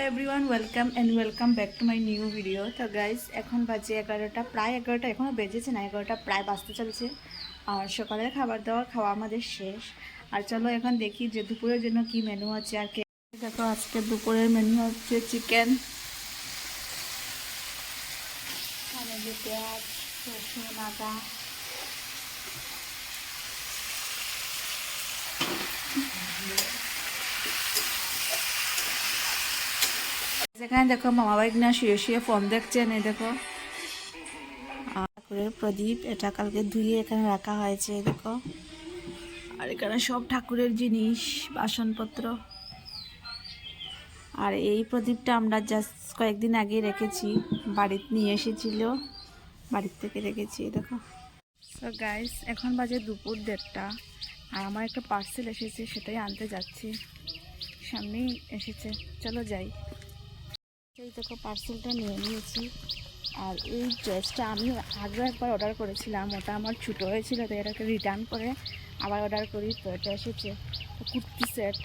Everyone welcome back to my new video. তো guys এখন বাজে 11টা, প্রায় 11টা, এখনও বেজেছে না, 11টা প্রায় বাজতে চলছে। আর সকালের খাবার দাবার খাওয়া আমাদের শেষ। আর চলো এখন দেখি যে দুপুরের জন্য কি মেনু আছে। আর দেখো আজকে দুপুরের মেনু হচ্ছে চিকেন, পেঁয়াজ, রসুন, আদা, যেখানে দেখো মামা বাইক না শুয়ে শুয়ে ফোন দেখছেন। এই দেখো ঠাকুরের প্রদীপ, এটা কালকে ধুয়ে এখানে রাখা হয়েছে দেখো। আর এখানে সব ঠাকুরের জিনিস, বাসনপত্র। আর এই প্রদীপটা আমরা জাস্ট কয়েকদিন আগে রেখেছি, বাড়িতে নিয়ে এসেছিল, বাড়ির থেকে রেখেছি দেখো। সো গাইস এখন বাজে দুপুর 1:30, আর আমার একটা পার্সেল এসেছে, সেটাই আনতে যাচ্ছি, সামনেই এসেছে, চলো যাই। এই দেখো পার্সেলটা নিয়ে নিয়েছি। আর এই ড্রেসটা আমি আগে একবার অর্ডার করেছিলাম, ওটা আমার ছোটো হয়েছিল, তো এটাকে রিটার্ন করে আবার অর্ডার করি। তো এটা এসেছে কুর্তি সেট,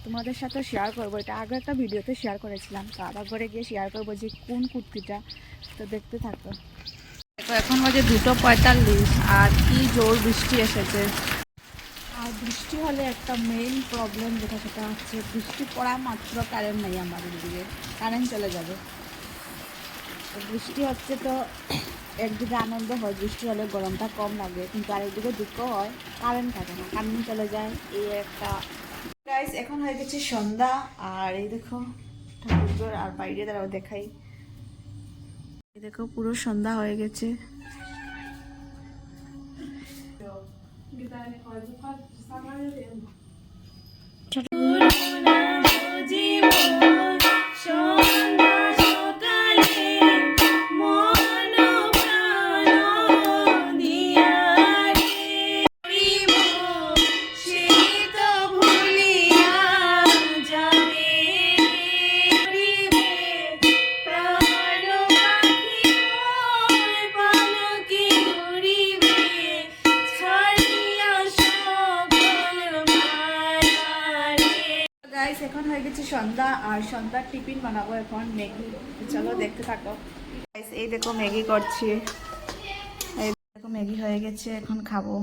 তোমাদের সাথে শেয়ার করবো। এটা আগে একটা ভিডিওতে শেয়ার করেছিলাম, তো আবার ঘরে গিয়ে শেয়ার করবো যে কোন কুর্তিটা, তো দেখতে থাকো। এখন বাজে 2:45, আর কি জোর বৃষ্টি এসেছে। আর বৃষ্টি হলে একটা মেইন প্রবলেম যেটা, সেটা হচ্ছে বৃষ্টি পড়া মাত্র কারেন্ট নেই, আমাদের দিকে কারেন্ট চলে যাবে। বৃষ্টি হচ্ছে তো একদিকে আনন্দ হয়, বৃষ্টি হলে গরমটা কম লাগে, কিন্তু আরেকদিকে দুঃখ হয়, কারেন্ট থাকে না, কারেন্ট চলে যায়, এই একটা। গাইস এখন হয়ে গেছে সন্ধ্যা, আর এই দেখো ঠাকুর, আর বাইরে দাঁড়াও দেখাই, এই দেখো পুরো সন্ধ্যা হয়ে গেছে। গাইস এখন হয়ে গেছে সন্ধ্যা, আর সন্ধ্যার টিফিন বানাবো এখন ম্যাগি, চলো দেখতে থাকো। গাইস এই দেখো ম্যাগি করছি, এই দেখো ম্যাগি হয়ে গেছে, এখন খাবো।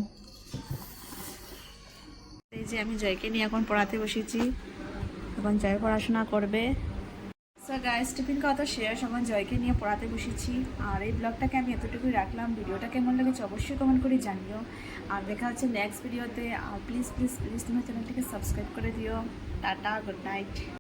এই যে আমি জয়কে নিয়ে এখন পড়াতে বসেছি, এখন জয় পড়াশোনা করবে। সো গাইস টিফিন খাওয়া তো শেষ, এখন জয়কে নিয়ে পড়াতে বসেছি। আর এই ব্লগটাকে আমি এতটুকুই রাখলাম, ভিডিওটা কেমন লেগেছে অবশ্যই কমেন্ট করে জানিও। আর দেখা হচ্ছে নেক্সট ভিডিওতে। আর প্লিজ প্লিজ প্লিজ তোমার চ্যানেলটিকে সাবস্ক্রাইব করে দিও। Tata, good night.